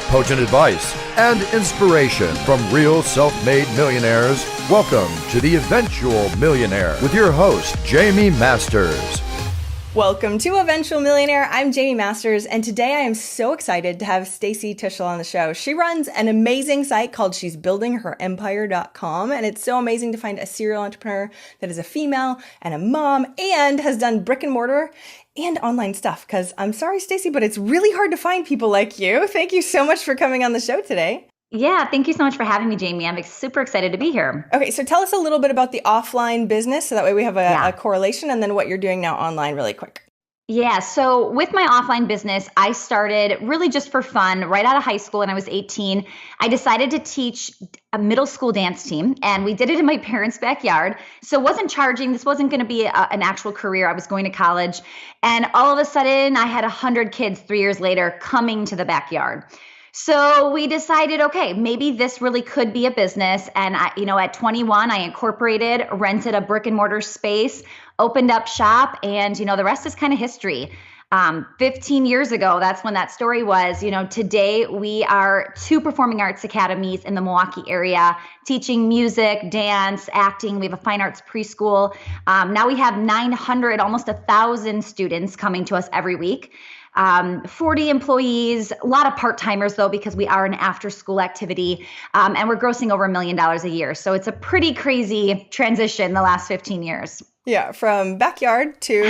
potent advice, and inspiration from real self-made millionaires. Welcome to The Eventual Millionaire with your host, Jaime Masters. Welcome to Eventual Millionaire. I'm Jaime Masters, and today I am so excited to have Stacy Tuschl on the show. She runs an amazing site called she'sbuildingherempire.com, and it's so amazing to find a serial entrepreneur that is a female and a mom and has done brick and mortar and online stuff. Because I'm sorry, Stacy, but it's really hard to find people like you. Thank you so much for coming on the show today. Yeah, thank you so much for having me, Jaime. I'm super excited to be here. Okay, so tell us a little bit about the offline business so that way we have a correlation, and then what you're doing now online really quick. Yeah, so with my offline business, I started really just for fun right out of high school when I was 18. I decided to teach a middle school dance team, and we did it in my parents' backyard. So wasn't charging. This wasn't going to be an actual career. I was going to college. And all of a sudden, I had 100 kids 3 years later coming to the backyard. So we decided, okay, maybe this really could be a business. And at 21, I incorporated, rented a brick and mortar space, opened up shop, and the rest is kind of history. 15 years ago, that's when that story was. Today we are 2 performing arts academies in the Milwaukee area, teaching music, dance, acting. We have a fine arts preschool. Now we have 900, almost 1,000 students coming to us every week. 40 employees, a lot of part-timers though, because we are an after-school activity, and we're grossing over $1 million a year. So it's a pretty crazy transition the last 15 years. Yeah, from backyard to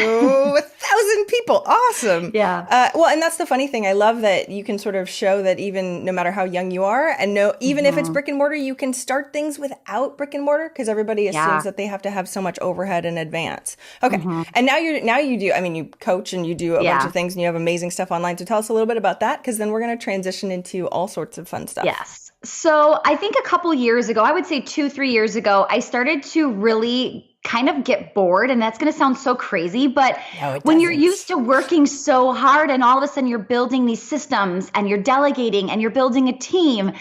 1,000 people. Awesome. Yeah. Well, and that's the funny thing. I love that you can sort of show that even no matter how young you are, and even if it's brick and mortar, you can start things without brick and mortar because everybody assumes that they have to have so much overhead in advance. Okay. And now you do, you coach and you do a bunch of things and you have amazing stuff online. So tell us a little bit about that, because then we're going to transition into all sorts of fun stuff. Yes. So I think a couple years ago, I would say 2-3 years ago, I started to really kind of get bored. And that's going to sound so crazy, but when you're used to working so hard and all of a sudden you're building these systems and you're delegating and you're building a team,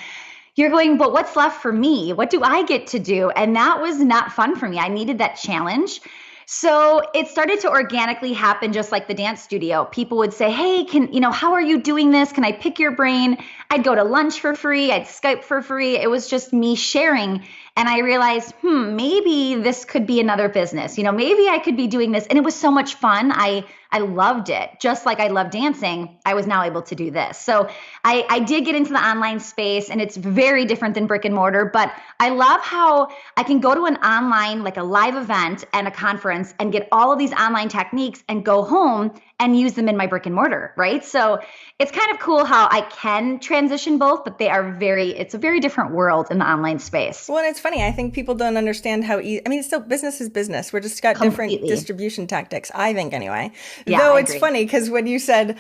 you're going, but what's left for me? What do I get to do? And that was not fun for me. I needed that challenge. So it started to organically happen, just like the dance studio. People would say, hey, how are you doing this? Can I pick your brain? I'd go to lunch for free. I'd Skype for free. It was just me sharing. And I realized, maybe this could be another business. Maybe I could be doing this. And it was so much fun. I loved it. Just like I love dancing, I was now able to do this. So I did get into the online space, and it's very different than brick and mortar, but I love how I can go to an online, like a live event and a conference, and get all of these online techniques and go home and use them in my brick and mortar, right? So it's kind of cool how I can transition both, but it's a very different world in the online space. Well, and it's funny. I think people don't understand how easy, it's still business is business. We're just got different distribution tactics, I think anyway. Yeah, Though I it's agree. funny because when you said,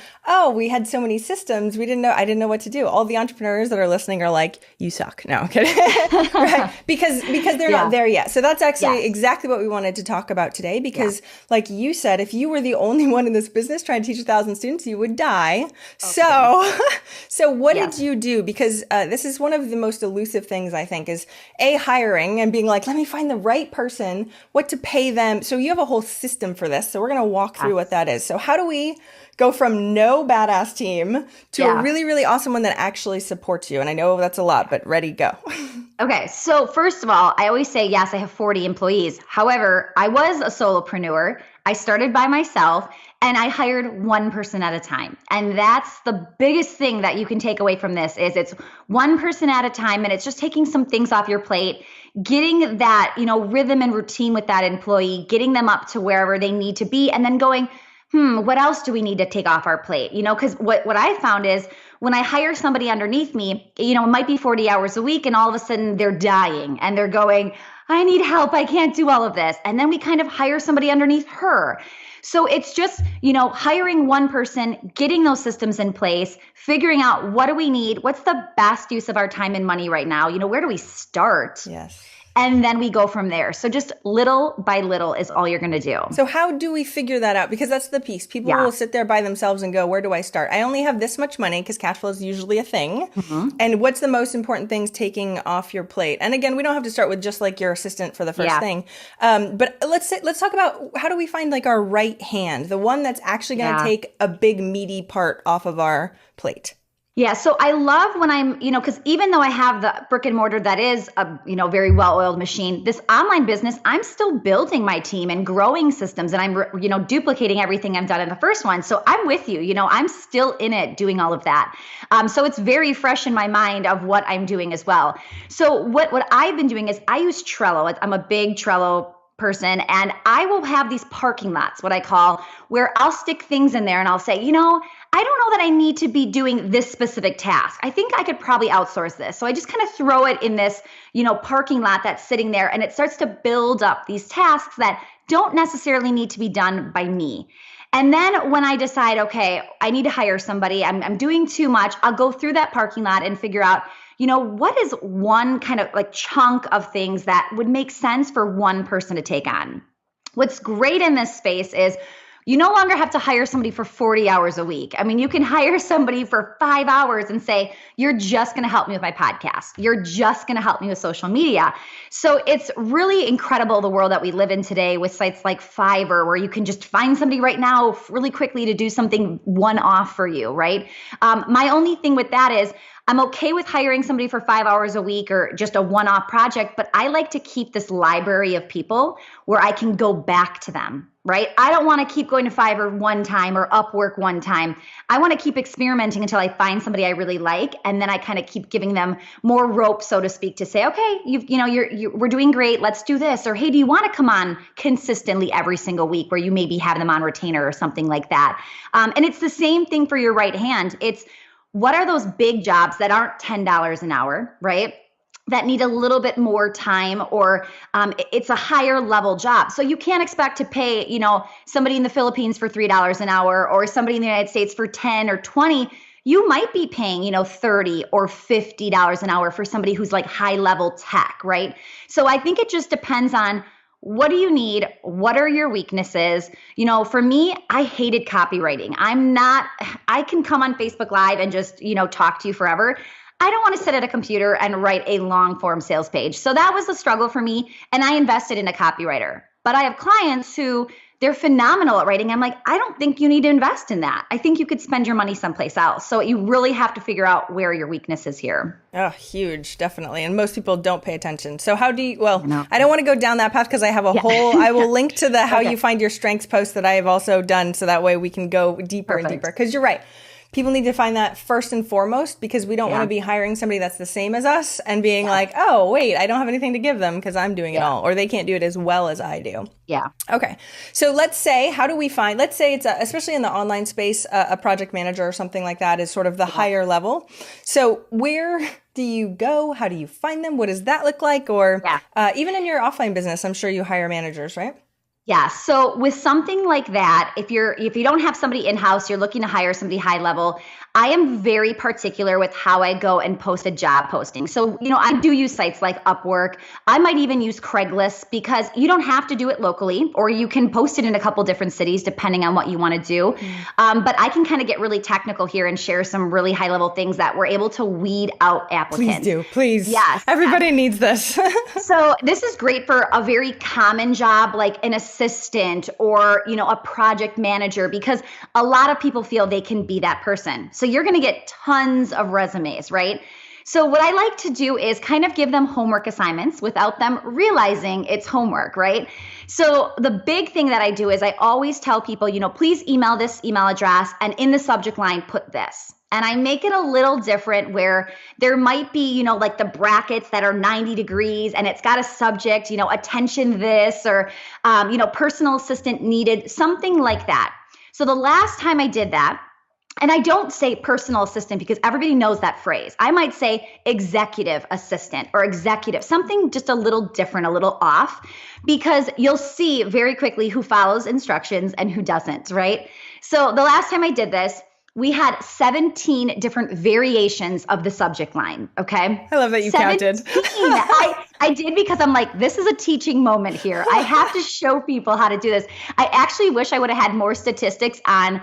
we had so many systems, I didn't know what to do. All the entrepreneurs that are listening are like, you suck. No, I'm kidding. Right? Because they're not there yet. So that's actually exactly what we wanted to talk about today, because like you said, if you were the only one in this business trying to teach 1,000 students, you would die. Okay. So what did you do? Because this is one of the most elusive things, I think, is hiring and being like, let me find the right person, what to pay them. So you have a whole system for this. So we're going to walk through what that is. So how do we go from no badass team to a really, really awesome one that actually supports you? And I know that's a lot, but ready, go. Okay. So first of all, I always say, yes, I have 40 employees. However, I was a solopreneur. I started by myself, and I hired one person at a time. And that's the biggest thing that you can take away from this is it's one person at a time, and it's just taking some things off your plate, getting that, rhythm and routine with that employee, getting them up to wherever they need to be, and then going, what else do we need to take off our plate? Because what I found is when I hire somebody underneath me, it might be 40 hours a week, and all of a sudden they're dying and they're going, I need help. I can't do all of this. And then we kind of hire somebody underneath her. So it's just, hiring one person, getting those systems in place, figuring out what do we need? What's the best use of our time and money right now? Where do we start? Yes. And then we go from there. So just little by little is all you're going to do. So how do we figure that out? Because that's the piece. People will sit there by themselves and go, where do I start? I only have this much money, because cash flow is usually a thing. And what's the most important things taking off your plate? And again, we don't have to start with just like your assistant for the first thing. But let's talk about how do we find like our right hand, the one that's actually going to take a big meaty part off of our plate. Yeah. So I love when I'm, because even though I have the brick and mortar that is a, very well-oiled machine, this online business, I'm still building my team and growing systems, and I'm, duplicating everything I've done in the first one. So I'm with you, I'm still in it doing all of that. So it's very fresh in my mind of what I'm doing as well. So what I've been doing is I use Trello. I'm a big Trello person, and I will have these parking lots, what I call, where I'll stick things in there and I'll say, I don't know that I need to be doing this specific task. I think I could probably outsource this. So I just kind of throw it in this, parking lot that's sitting there, and it starts to build up these tasks that don't necessarily need to be done by me. And then when I decide, okay, I need to hire somebody, I'm doing too much, I'll go through that parking lot and figure out, what is one kind of like chunk of things that would make sense for one person to take on? What's great in this space is you no longer have to hire somebody for 40 hours a week. I mean, you can hire somebody for 5 hours and say, you're just going to help me with my podcast. You're just going to help me with social media. So it's really incredible, the world that we live in today, with sites like Fiverr, where you can just find somebody right now really quickly to do something one-off for you, right? My only thing with that is I'm okay with hiring somebody for 5 hours a week or just a one-off project, but I like to keep this library of people where I can go back to them, right? I don't want to keep going to Fiverr one time or Upwork one time. I want to keep experimenting until I find somebody I really like, and then I kind of keep giving them more rope, so to speak, to say, okay, we're doing great. Let's do this. Or, hey, do you want to come on consistently every single week, where you maybe have them on retainer or something like that? And it's the same thing for your right hand. It's, what are those big jobs that aren't $10 an hour, right? That need a little bit more time, or it's a higher level job. So you can't expect to pay, somebody in the Philippines for $3 an hour, or somebody in the United States for 10 or 20. You might be paying, $30 or $50 an hour for somebody who's like high level tech, right? So I think it just depends on, what do you need? What are your weaknesses? For me, I hated copywriting. I can come on Facebook Live and just, talk to you forever. I don't want to sit at a computer and write a long form sales page. So that was a struggle for me. And I invested in a copywriter. But I have clients who, they're phenomenal at writing. I'm like, I don't think you need to invest in that. I think you could spend your money someplace else. So you really have to figure out where your weakness is here. Oh, huge, definitely. And most people don't pay attention. So how do you, I don't want to go down that path because I have a whole, I will link to the how you find your strengths post that I have also done. So that way we can go deeper and deeper. Because you're right. People need to find that first and foremost, because we don't want to be hiring somebody that's the same as us and being like, oh, wait, I don't have anything to give them because I'm doing it all, or they can't do it as well as I do. Yeah. Okay. So let's say, let's say it's especially in the online space, a project manager or something like that is sort of the higher level. So where do you go? How do you find them? What does that look like? Or even in your offline business, I'm sure you hire managers, right? Yeah. So with something like that, if you don't have somebody in-house, you're looking to hire somebody high level, I am very particular with how I go and post a job posting. So, I do use sites like Upwork. I might even use Craigslist, because you don't have to do it locally, or you can post it in a couple different cities depending on what you want to do. But I can kind of get really technical here and share some really high level things that we're able to weed out applicants. Please do. Please. Yes. Everybody needs this. So this is great for a very common job, like an assistant or, a project manager, because a lot of people feel they can be that person. So you're going to get tons of resumes, right? So what I like to do is kind of give them homework assignments without them realizing it's homework, right? So the big thing that I do is I always tell people, please email this email address, and in the subject line, put this. And I make it a little different, where there might be, like the brackets that are 90 degrees and it's got a subject, attention this, or, personal assistant needed, something like that. So the last time I did that, and I don't say personal assistant because everybody knows that phrase. I might say executive assistant or executive, something just a little different, a little off, because you'll see very quickly who follows instructions and who doesn't, right? So the last time I did this, we had 17 different variations of the subject line, okay? I love that you counted. I did because I'm like, this is a teaching moment here. I have to show people how to do this. I actually wish I would have had more statistics on,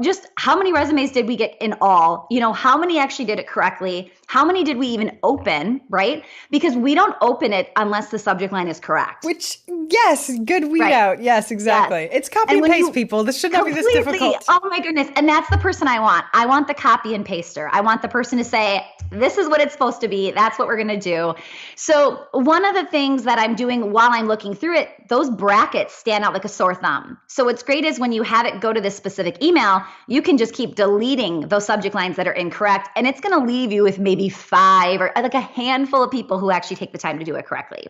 just how many resumes did we get in all? How many actually did it correctly? How many did we even open, right? Because we don't open it unless the subject line is correct. Which, yes, good weed out. Yes, exactly. Yes. It's copy and paste, people. This should not be this difficult. Oh my goodness. And that's the person I want. I want the copy and paster. I want the person to say, this is what it's supposed to be. That's what we're going to do. So one of the things that I'm doing while I'm looking through it, those brackets stand out like a sore thumb. So what's great is when you have it go to this specific email, you can just keep deleting those subject lines that are incorrect. And it's going to leave you with maybe 5 or like a handful of people who actually take the time to do it correctly.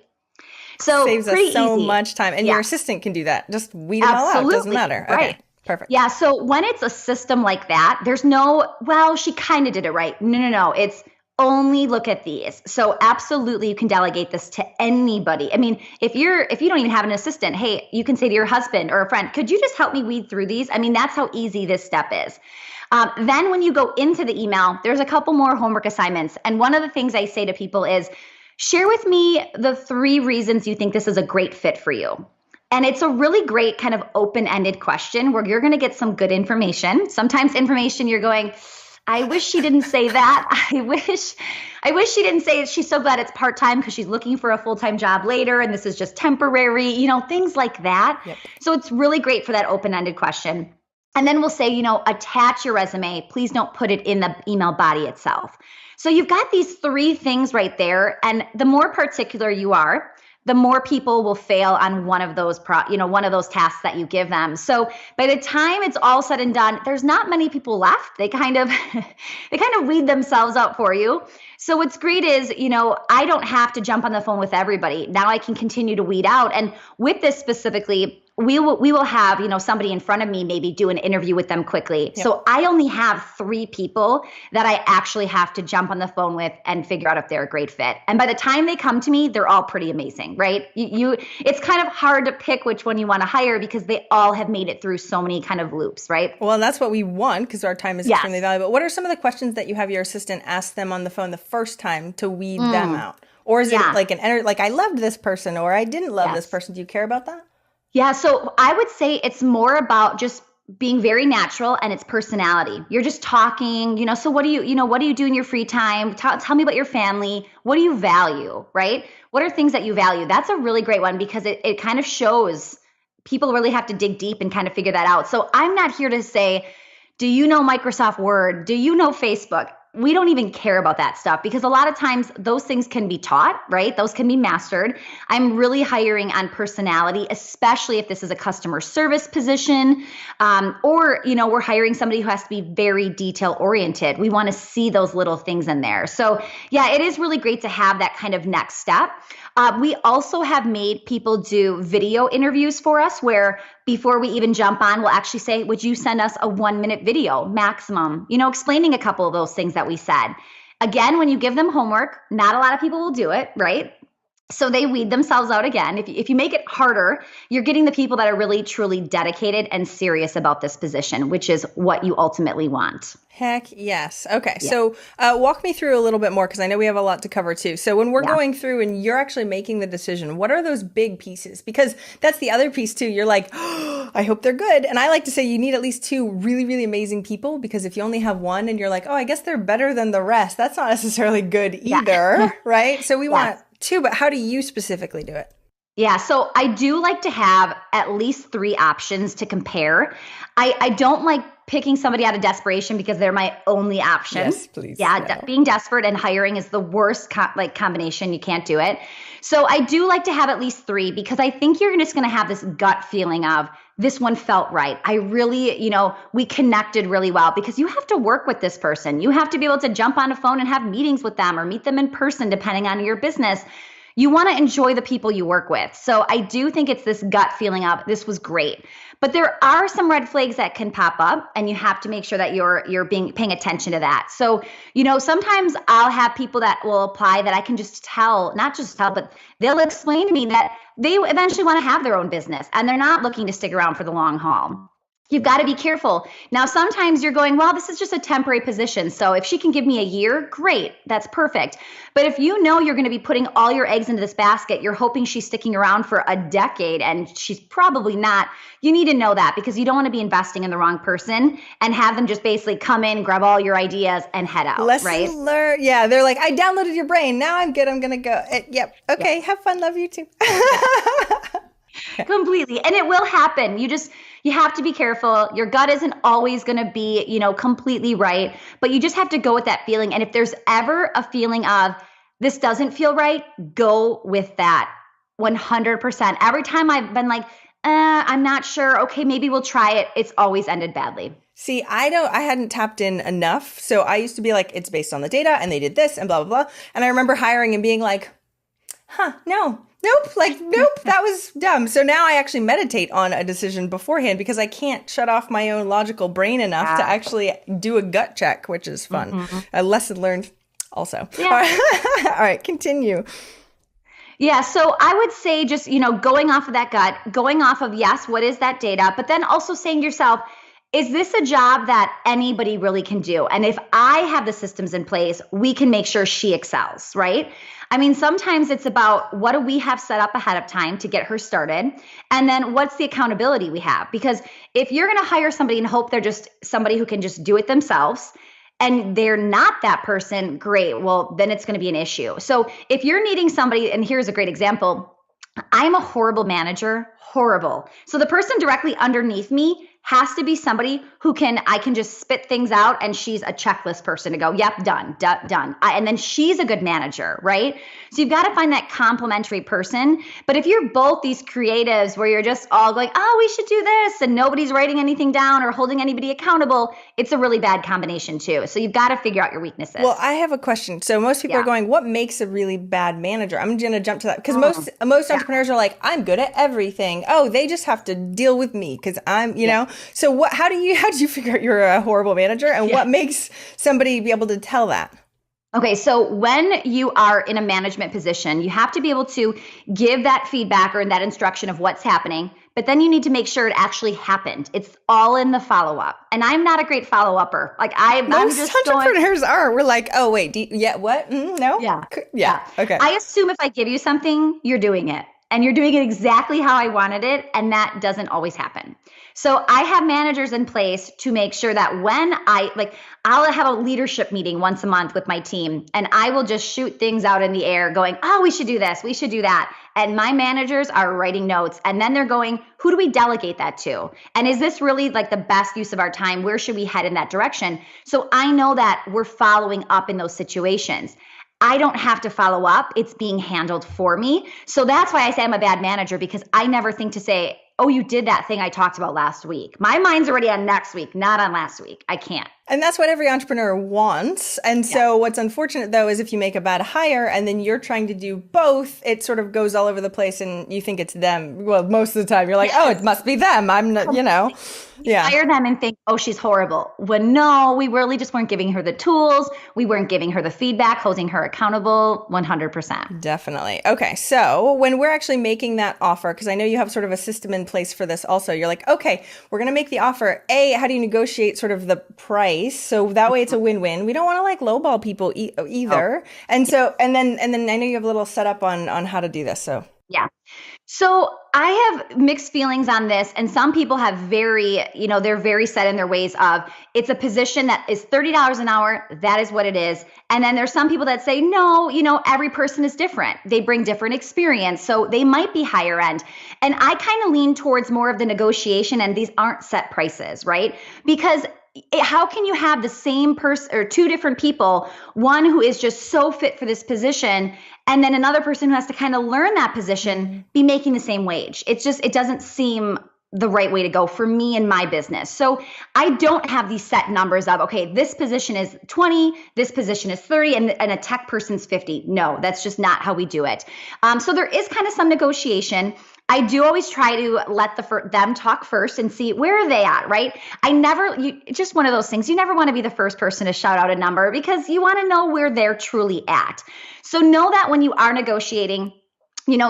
So saves us so much time. And your assistant can do that. Just weed them all out. Doesn't matter. Right. Okay. Perfect. Yeah. So when it's a system like that, there's no, well, she kind of did it right. No. It's only look at these. So absolutely, you can delegate this to anybody. I mean, if you don't even have an assistant, hey, you can say to your husband or a friend, could you just help me weed through these? I mean, that's how easy this step is. Then when you go into the email, there's a couple more homework assignments. And one of the things I say to people is, share with me the 3 reasons you think this is a great fit for you. And it's a really great kind of open-ended question where you're going to get some good information. Sometimes information you're going, I wish she didn't say that. I wish she didn't say she's so glad it's part-time because she's looking for a full-time job later and this is just temporary, things like that. Yep. So it's really great for that open-ended question. And then we'll say, attach your resume. Please don't put it in the email body itself. So you've got these 3 things right there. And the more particular you are, the more people will fail on one of those tasks that you give them. So by the time it's all said and done, there's not many people left. They kind of weed themselves out for you. So what's great is, I don't have to jump on the phone with everybody. Now I can continue to weed out. And with this specifically, we will have, somebody in front of me maybe do an interview with them quickly. Yep. So I only have 3 people that I actually have to jump on the phone with and figure out if they're a great fit. And by the time they come to me, they're all pretty amazing, right? It's kind of hard to pick which one you want to hire because they all have made it through so many kind of loops, right? Well, and that's what we want because our time is extremely valuable. What are some of the questions that you have your assistant ask them on the phone the first time to weed them out? Or is it like I loved this person or I didn't love this person? Do you care about that? Yeah, so I would say it's more about just being very natural and its personality. You're just talking, so what do you do in your free time? Tell me about your family. What do you value, right? What are things that you value? That's a really great one because it kind of shows people really have to dig deep and kind of figure that out. So I'm not here to say, do you know Microsoft Word? Do you know Facebook? We don't even care about that stuff because a lot of times those things can be taught, right? Those can be mastered. I'm really hiring on personality, especially if this is a customer service position, or, we're hiring somebody who has to be very detail oriented. We want to see those little things in there. So yeah, it is really great to have that kind of next step. We also have made people do video interviews for us where before we even jump on, we'll actually say, would you send us a 1-minute video maximum, explaining a couple of those things that we said. Again, when you give them homework, not a lot of people will do it, right? So they weed themselves out again. If you make it harder, you're getting the people that are really, truly dedicated and serious about this position, which is what you ultimately want. Heck yes. Okay. Yeah. So walk me through a little bit more because I know we have a lot to cover too. So when we're going through and you're actually making the decision, what are those big pieces? Because that's the other piece too. You're like, oh, I hope they're good. And I like to say you need at least 2 really, really amazing people because if you only have 1 and you're like, oh, I guess they're better than the rest, that's not necessarily good either. Right? So we want 2, but how do you specifically do it? Yeah, so I do like to have at least 3 options to compare. I don't like picking somebody out of desperation because they're my only option. Yes, please. Yeah. Being desperate and hiring is the worst combination. You can't do it. So I do like to have at least 3 because I think you're just going to have this gut feeling of this one felt right. I really, we connected really well because you have to work with this person. You have to be able to jump on a phone and have meetings with them or meet them in person, depending on your business. You want to enjoy the people you work with. So I do think it's this gut feeling of this was great. But there are some red flags that can pop up and you have to make sure that you're paying attention to that. So, sometimes I'll have people that will apply that I can just tell, not just tell, but they'll explain to me that they eventually want to have their own business and they're not looking to stick around for the long haul. You've got to be careful. Now, sometimes you're going, well, this is just a temporary position. So if she can give me a year, great, that's perfect. But if you know you're going to be putting all your eggs into this basket, you're hoping she's sticking around for a decade and she's probably not, you need to know that, because you don't want to be investing in the wrong person and have them just basically come in, grab all your ideas and head out. Lesson learned. Yeah, they're like, I downloaded your brain. Now I'm good. I'm going to go. Yep. Okay. Have fun. Love you too. Completely. And it will happen. You have to be careful. Your gut isn't always going to be, completely right, but you just have to go with that feeling. And if there's ever a feeling of this doesn't feel right, go with that 100%. Every time I've been like, I'm not sure. Okay, maybe we'll try it. It's always ended badly. See, I hadn't tapped in enough. So I used to be like, it's based on the data and they did this and blah, blah, blah. And I remember hiring and being like, nope, that was dumb. So now I actually meditate on a decision beforehand because I can't shut off my own logical brain enough to actually do a gut check, which is fun. Mm-hmm. A lesson learned also. Yeah. All right, continue. Yeah. So I would say just, going off of that gut, going off of, yes, what is that data? But then also saying to yourself, is this a job that anybody really can do? And if I have the systems in place, we can make sure she excels, right? I mean, sometimes it's about what do we have set up ahead of time to get her started? And then what's the accountability we have? Because if you're going to hire somebody and hope they're just somebody who can just do it themselves, and they're not that person, great. Well, then it's going to be an issue. So if you're needing somebody, and here's a great example, I'm a horrible manager, horrible. So the person directly underneath me has to be somebody who I can just spit things out and she's a checklist person to go, yep, done. And then she's a good manager, right? So you've got to find that complementary person. But if you're both these creatives where you're just all going, oh, we should do this, and nobody's writing anything down or holding anybody accountable, it's a really bad combination too. So you've got to figure out your weaknesses. Well, I have a question. So most people are going, what makes a really bad manager? I'm going to jump to that because most entrepreneurs are like, I'm good at everything. Oh, they just have to deal with me because I'm, know. So how do you figure out you're a horrible manager, and what makes somebody be able to tell that? Okay, so when you are in a management position, you have to be able to give that feedback or that instruction of what's happening, but then you need to make sure it actually happened. It's all in the follow-up. And I'm not a great follow-upper. Like most entrepreneurs are. We're like, oh, wait, what? No? Yeah. Okay. I assume if I give you something, you're doing it. And you're doing it exactly how I wanted it, and that doesn't always happen. So I have managers in place to make sure that when I'll have a leadership meeting once a month with my team, and I will just shoot things out in the air going, oh, we should do this, we should do that. And my managers are writing notes, and then they're going, who do we delegate that to? And is this really like the best use of our time? Where should we head in that direction? So I know that we're following up in those situations. I don't have to follow up. It's being handled for me. So that's why I say I'm a bad manager, because I never think to say, oh, you did that thing I talked about last week. My mind's already on next week, not on last week. I can't. And that's what every entrepreneur wants. And so what's unfortunate, though, is if you make a bad hire and then you're trying to do both, it sort of goes all over the place and you think it's them. Well, most of the time you're like, oh, it must be them. I'm not, Hire them and think, oh, she's horrible. When no, we really just weren't giving her the tools. We weren't giving her the feedback, holding her accountable 100%. Definitely. Okay. So when we're actually making that offer, because I know you have sort of a system in place for this also, you're like, okay, we're going to make the offer. How do you negotiate sort of the price? So that way it's a win-win. We don't want to like lowball people either. Oh. And so, and then I know you have a little setup on how to do this. So yeah. So I have mixed feelings on this, and some people have they're very set in their ways of it's a position that is $30 an hour. That is what it is. And then there's some people that say, no, every person is different. They bring different experience. So they might be higher end. And I kind of lean towards more of the negotiation, and these aren't set prices, right? Because how can you have the same person or two different people, one who is just so fit for this position, and then another person who has to kind of learn that position be making the same wage? It doesn't seem the right way to go for me and my business. So I don't have these set numbers of, okay, this position is 20, this position is 30, and a tech person's 50. No, that's just not how we do it. So there is kind of some negotiation. I do always try to let them talk first and see where are they at, right? Just one of those things. You never want to be the first person to shout out a number because you want to know where they're truly at. So know that when you are negotiating,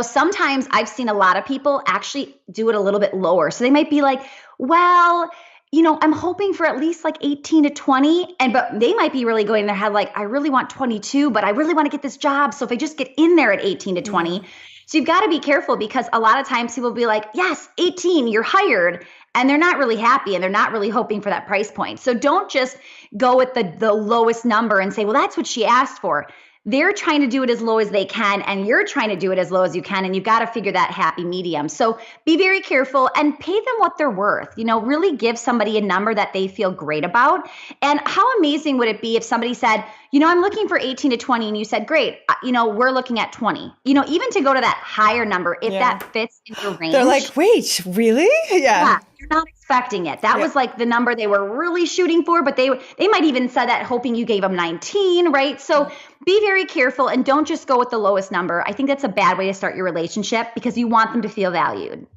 sometimes I've seen a lot of people actually do it a little bit lower. So they might be like, well, I'm hoping for at least like 18 to 20. But they might be really going in their head, like, I really want 22, but I really want to get this job. So if I just get in there at 18 to 20, so you've got to be careful, because a lot of times people will be like, yes, 18, you're hired. And they're not really happy, and they're not really hoping for that price point. So don't just go with the lowest number and say, well, that's what she asked for. They're trying to do it as low as they can, and you're trying to do it as low as you can, and you've got to figure that happy medium. So be very careful and pay them what they're worth. Really give somebody a number that they feel great about. And how amazing would it be if somebody said, I'm looking for 18 to 20, and you said, great, we're looking at 20. Even to go to that higher number, if that fits in your range. They're like, wait, really? Yeah. You're not expecting it. That was like the number they were really shooting for, but they might even said that hoping you gave them 19, right? So be very careful and don't just go with the lowest number. I think that's a bad way to start your relationship, because you want them to feel valued.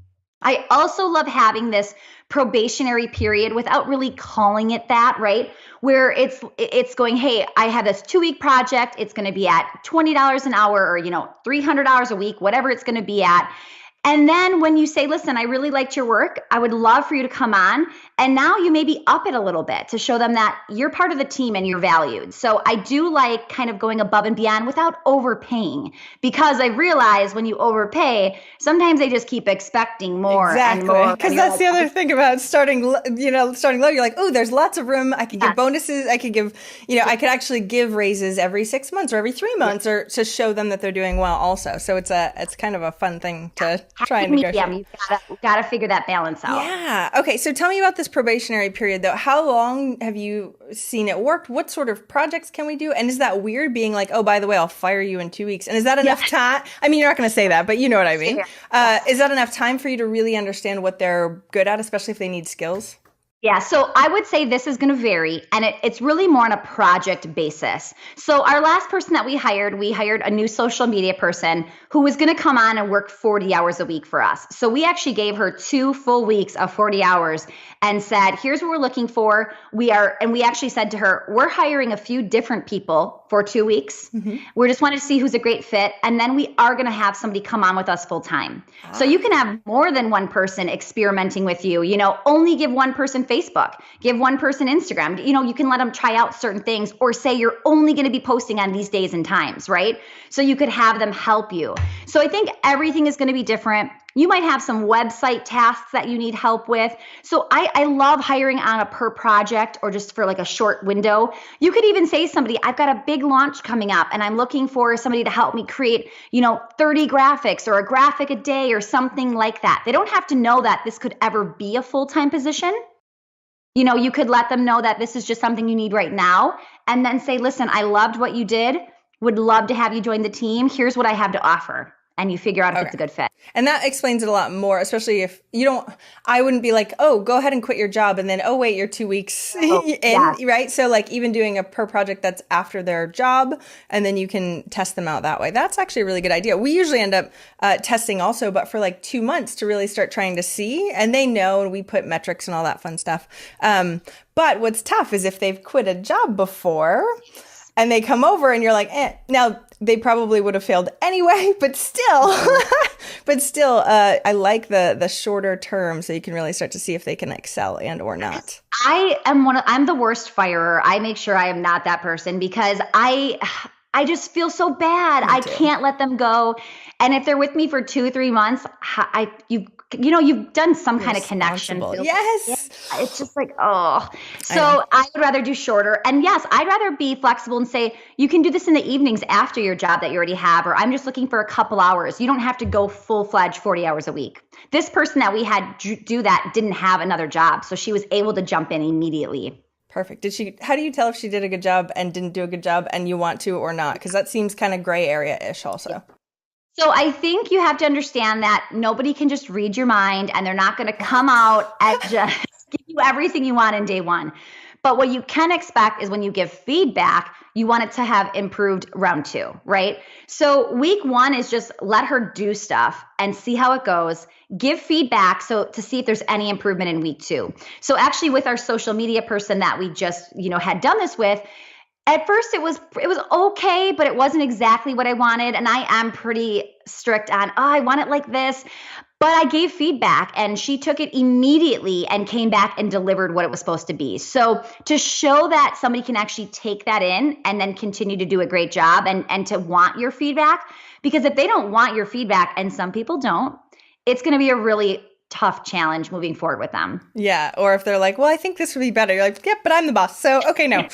I also love having this probationary period without really calling it that, right? Where it's going, hey, I have this 2-week project. It's going to be at $20 an hour, or, $300 a week, whatever it's going to be at. And then when you say, listen, I really liked your work, I would love for you to come on. And now you maybe up it a little bit to show them that you're part of the team and you're valued. So I do like kind of going above and beyond without overpaying, because I realize when you overpay, sometimes they just keep expecting more. Exactly. And more. Because that's the other thing about starting low. You're like, oh, there's lots of room. I could give bonuses. I could give, I could actually give raises every 6 months or every 3 months, or to show them that they're doing well also. So it's kind of a fun thing to try and negotiate. You've got to figure that balance out. Yeah. Okay. So tell me about this probationary period, though. How long have you seen it work? What sort of projects can we do? And is that weird being like, oh, by the way, I'll fire you in 2 weeks? And is that enough time? I mean, you're not going to say that, but you know what I mean. Is that enough time for you to really understand what they're good at, especially if they need skills? Yeah, so I would say this is going to vary, and it's really more on a project basis. So our last person that we hired a new social media person who was going to come on and work 40 hours a week for us. So we actually gave her 2 full weeks of 40 hours and said, here's what we're looking for. We actually said to her, we're hiring a few different people for 2 weeks. We just wanted to see who's a great fit. And then we are going to have somebody come on with us full time. So you can have more than one person experimenting with you, only give one person Facebook, give one person Instagram. You can let them try out certain things, or say you're only going to be posting on these days and times, right? So you could have them help you. So I think everything is going to be different. You might have some website tasks that you need help with. So I love hiring on a per project, or just for like a short window. You could even say somebody, I've got a big launch coming up and I'm looking for somebody to help me create, 30 graphics or a graphic a day or something like that. They don't have to know that this could ever be a full-time position. You could let them know that this is just something you need right now, and then say, listen, I loved what you did. Would love to have you join the team. Here's what I have to offer. And you figure out if it's a good fit. And that explains it a lot more, especially if I wouldn't be like, oh, go ahead and quit your job. And then, oh, wait, you're 2 weeks in, right? So like even doing a per project that's after their job, and then you can test them out that way. That's actually a really good idea. We usually end up testing also, but for like 2 months to really start trying to see, and they know, and we put metrics and all that fun stuff. But what's tough is if they've quit a job before and they come over and you're like, now they probably would have failed anyway, but still, I like the shorter term, so you can really start to see if they can excel and or not. I'm the worst firer. I make sure I am not that person, because I just feel so bad. I can't let them go. And if they're with me for 2-3 months, you've done some kind of connection. Yes. It's just like, oh. So I would rather do shorter. And yes, I'd rather be flexible and say, you can do this in the evenings after your job that you already have, or I'm just looking for a couple hours. You don't have to go full-fledged 40 hours a week. This person that we had do that didn't have another job, so she was able to jump in immediately. Perfect. How do you tell if she did a good job and didn't do a good job and you want to or not? Because that seems kind of gray area-ish also. So I think you have to understand that nobody can just read your mind, and they're not going to come out and just give you everything you want in day one. But what you can expect is when you give feedback, you want it to have improved round 2, right? So week 1 is just let her do stuff and see how it goes. Give feedback to see if there's any improvement in week 2. So actually with our social media person that we just, had done this with, at first it was okay, but it wasn't exactly what I wanted. And I am pretty strict on, I want it like this. But I gave feedback and she took it immediately and came back and delivered what it was supposed to be. So to show that somebody can actually take that in and then continue to do a great job and to want your feedback, because if they don't want your feedback, and some people don't, it's going to be a really tough challenge moving forward with them. Yeah. Or if they're like, well, I think this would be better. You're like, yep, but I'm the boss. So, okay, no.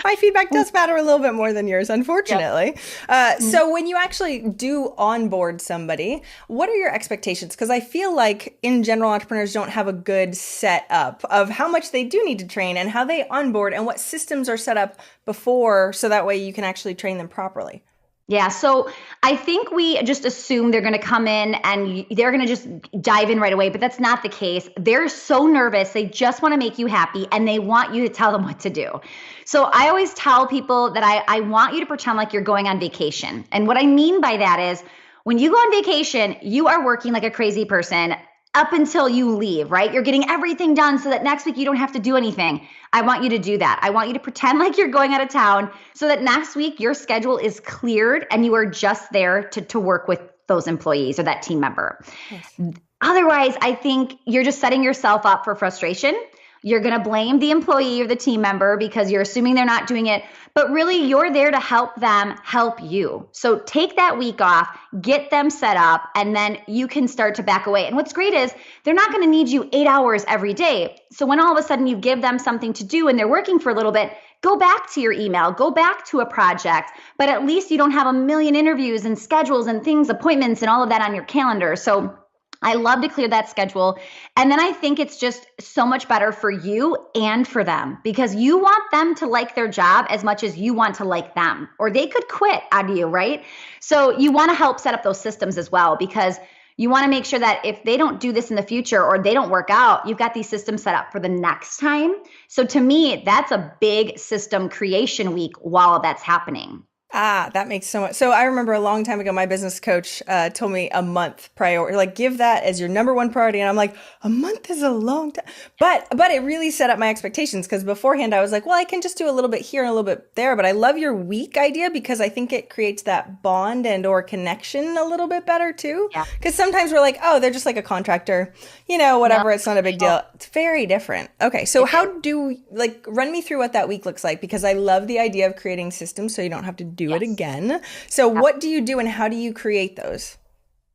My feedback does matter a little bit more than yours, unfortunately. Yep. So when you actually do onboard somebody, what are your expectations? Because I feel like in general, entrepreneurs don't have a good setup of how much they do need to train and how they onboard and what systems are set up before, so that way you can actually train them properly. Yeah. So I think we just assume they're going to come in and they're going to just dive in right away, but that's not the case. They're so nervous. They just want to make you happy and they want you to tell them what to do. So I always tell people that I want you to pretend like you're going on vacation. And what I mean by that is when you go on vacation, you are working like a crazy person up until you leave, right? You're getting everything done so that next week you don't have to do anything. I want you to do that. I want you to pretend like you're going out of town so that next week your schedule is cleared and you are just there to work with those employees or that team member. Yes. Otherwise, I think you're just setting yourself up for frustration. You're going to blame the employee or the team member because you're assuming they're not doing it, but really you're there to help them help you. So take that week off, get them set up, and then you can start to back away. And what's great is they're not going to need you 8 hours every day. So when all of a sudden you give them something to do and they're working for a little bit, go back to your email, go back to a project, but at least you don't have a million interviews and schedules and things, appointments and all of that on your calendar. So I love to clear that schedule. And then I think it's just so much better for you and for them because you want them to like their job as much as you want to like them, or they could quit on you, right? So you want to help set up those systems as well because you want to make sure that if they don't do this in the future or they don't work out, you've got these systems set up for the next time. So to me, that's a big system creation week while that's happening. That makes so much. So I remember a long time ago, my business coach told me a month priority, like give that as your number one priority. And I'm like, a month is a long time. But it really set up my expectations because beforehand I was like, well, I can just do a little bit here and a little bit there. But I love your week idea because I think it creates that bond and or connection a little bit better too. Yeah. Because sometimes we're like, oh, they're just like a contractor, whatever. No. It's not a big deal. It's very different. Okay. So how do run me through what that week looks like? Because I love the idea of creating systems so you don't have to do it again. So what do you do and how do you create those?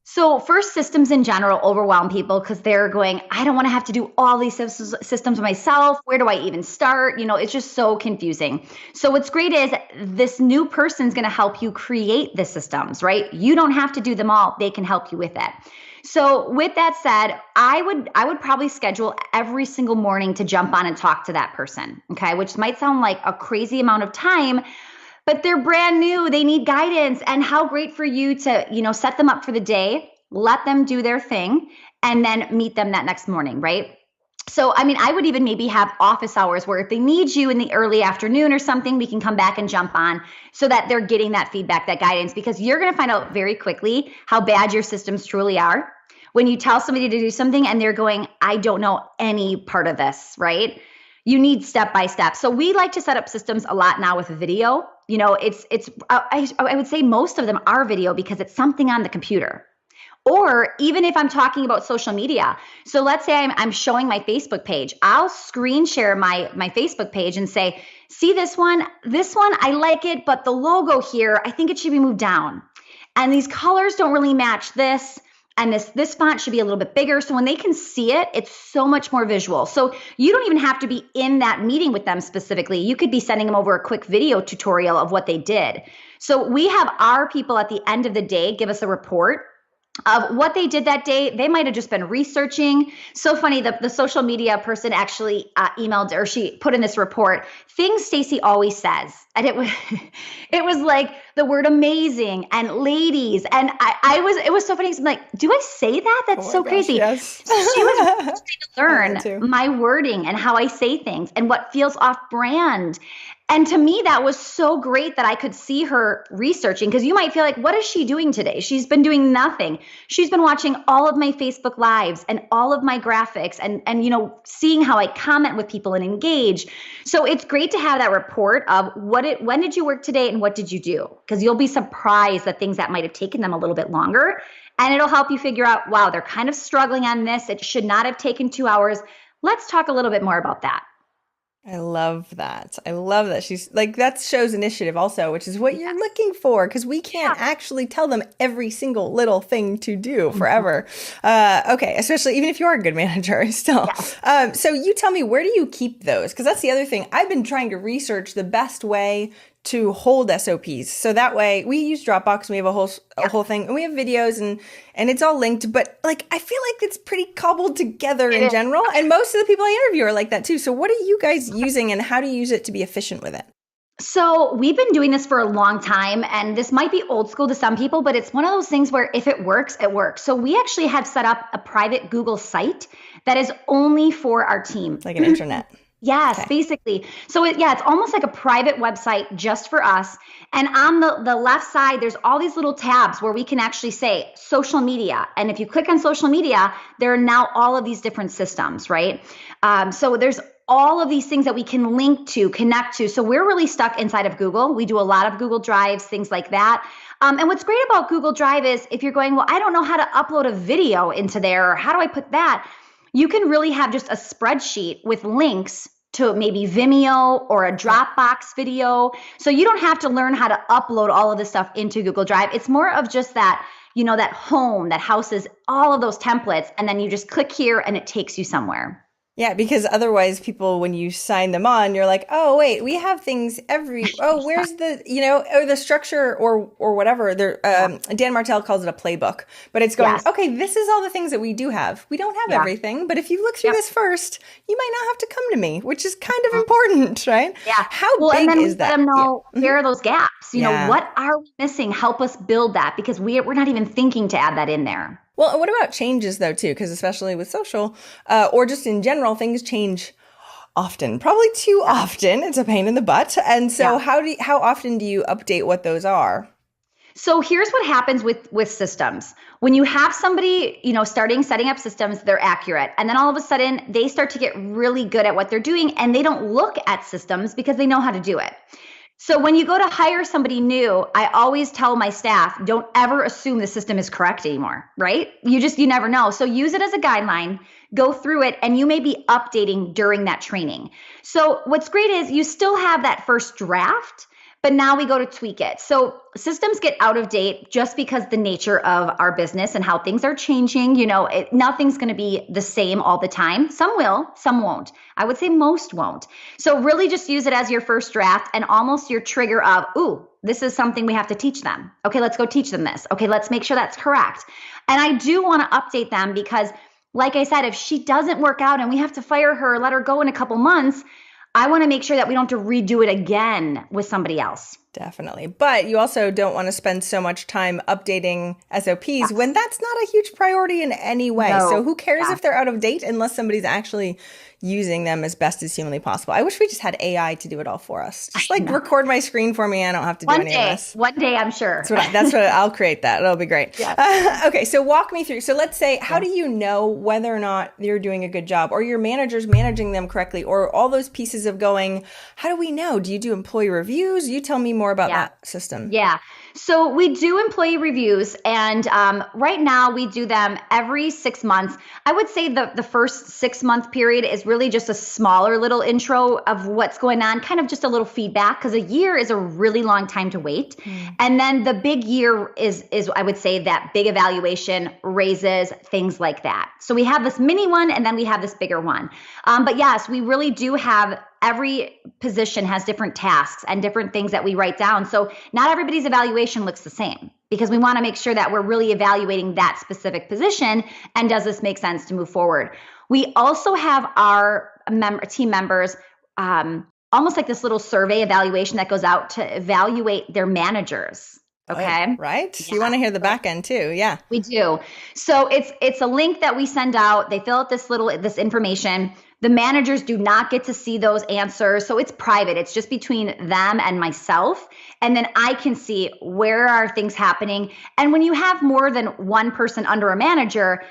So first, systems in general overwhelm people because they're going, I don't want to have to do all these systems myself. Where do I even start? It's just so confusing. So what's great is this new person's going to help you create the systems, right? You don't have to do them all. They can help you with it. So with that said, I would probably schedule every single morning to jump on and talk to that person, okay? Which might sound like a crazy amount of time, but they're brand new. They need guidance. And how great for you to, set them up for the day, let them do their thing, and then meet them that next morning, right? So, I would even maybe have office hours where if they need you in the early afternoon or something, we can come back and jump on so that they're getting that feedback, that guidance, because you're going to find out very quickly how bad your systems truly are. When you tell somebody to do something and they're going, I don't know any part of this, right? You need step by step. So we like to set up systems a lot now with video. I would say most of them are video because it's something on the computer. Or even if I'm talking about social media. So let's say I'm showing my Facebook page. I'll screen share my Facebook page and say, see this one, I like it, but the logo here, I think it should be moved down. And these colors don't really match this. And this font should be a little bit bigger. So when they can see it, it's so much more visual. So you don't even have to be in that meeting with them specifically. You could be sending them over a quick video tutorial of what they did. So we have our people at the end of the day give us a report of what they did that day. They might have just been researching. So funny, the social media person actually emailed, or she put in this report, things Stacy always says. And it was like the word amazing and ladies. And it was so funny. I'm like, do I say that? That's so crazy. Yes. She was trying to learn my wording and how I say things and what feels off brand. And to me, that was so great that I could see her researching, because you might feel like, what is she doing today? She's been doing nothing. She's been watching all of my Facebook lives and all of my graphics and seeing how I comment with people and engage. So it's great to have that report of when did you work today and what did you do? Because you'll be surprised at things that might have taken them a little bit longer. And it'll help you figure out, wow, they're kind of struggling on this. It should not have taken 2 hours. Let's talk a little bit more about that. I love that. She's like, that shows initiative also, which is what you're looking for, because we can't actually tell them every single little thing to do forever. Okay. Especially even if you are a good manager still. Yeah. So you tell me, where do you keep those? Because that's the other thing. I've been trying to research the best way to hold SOPs. So that way we use Dropbox and we have a whole thing, and we have videos and it's all linked, but like, I feel like it's pretty cobbled together in general. And most of the people I interview are like that too. So what are you guys using and how do you use it to be efficient with it? So we've been doing this for a long time, and this might be old school to some people, but it's one of those things where if it works, it works. So we actually have set up a private Google site that is only for our team. Like an intranet. Yes, basically. So it's almost like a private website just for us. And on the left side, there's all these little tabs where we can actually say social media. And if you click on social media, there are now all of these different systems, right? So there's all of these things that we can link to, connect to. So we're really stuck inside of Google. We do a lot of Google Drives, things like that. And what's great about Google Drive is if you're going, well, I don't know how to upload a video into there, or how do I put that? You can really have just a spreadsheet with links to maybe Vimeo or a Dropbox video. So you don't have to learn how to upload all of this stuff into Google Drive. It's more of just that, that home that houses all of those templates. And then you just click here and it takes you somewhere. Yeah, because otherwise people, when you sign them on, you're like, oh, wait, we have things where's the, or the structure or whatever. Dan Martell calls it a playbook, but it's going, okay, this is all the things that we do have. We don't have everything, but if you look through this first, you might not have to come to me, which is kind of important, right? Yeah. How big and then is that? Let them know where are those gaps? What are we missing? Help us build that, because we're not even thinking to add that in there. Well, what about changes though, too? Because especially with social or just in general, things change often, probably too often. It's a pain in the butt. And so how often do you update what those are? So here's what happens with systems. When you have somebody, setting up systems, they're accurate. And then all of a sudden they start to get really good at what they're doing, and they don't look at systems because they know how to do it. So when you go to hire somebody new, I always tell my staff, don't ever assume the system is correct anymore, right? You never know. So use it as a guideline, go through it, and you may be updating during that training. So what's great is you still have that first draft, but now we go to tweak it. So systems get out of date just because the nature of our business and how things are changing. Nothing's going to be the same all the time. Some will, some won't. I would say most won't. So really just use it as your first draft and almost your trigger of, ooh, this is something we have to teach them. Okay, let's go teach them this. Okay, let's make sure that's correct. And I do want to update them because, like I said, if she doesn't work out and we have to fire her or let her go in a couple months, I want to make sure that we don't have to redo it again with somebody else. Definitely. But you also don't want to spend so much time updating SOPs when that's not a huge priority in any way. No. So who cares if they're out of date unless somebody's actually using them as best as humanly possible. I wish we just had AI to do it all for us. Just record my screen for me. I don't have to do any of this. One day, I'm sure. That's what I'll create that. It'll be great. Yeah. Okay. So walk me through. So let's say, how do you know whether or not you're doing a good job or your manager's managing them correctly or all those pieces of going, how do we know? Do you do employee reviews? You tell me more about that system. Yeah. So we do employee reviews, and right now we do them every 6 months. I would say the first 6-month period is really just a smaller little intro of what's going on, kind of just a little feedback, because a year is a really long time to wait. And then the big year is I would say that big evaluation, raises, things like that. So we have this mini one and then we have this bigger one. But yes, we really do have every position has different tasks and different things that we write down. So not everybody's evaluation looks the same because we want to make sure that we're really evaluating that specific position. And does this make sense to move forward? We also have our team members, almost like this little survey evaluation that goes out to evaluate their managers. Okay. Right. Yeah. You want to hear the back end too. Yeah, we do. So it's a link that we send out. They fill out this information. The managers do not get to see those answers. So it's private. It's just between them and myself. And then I can see where are things happening. And when you have more than one person under a manager,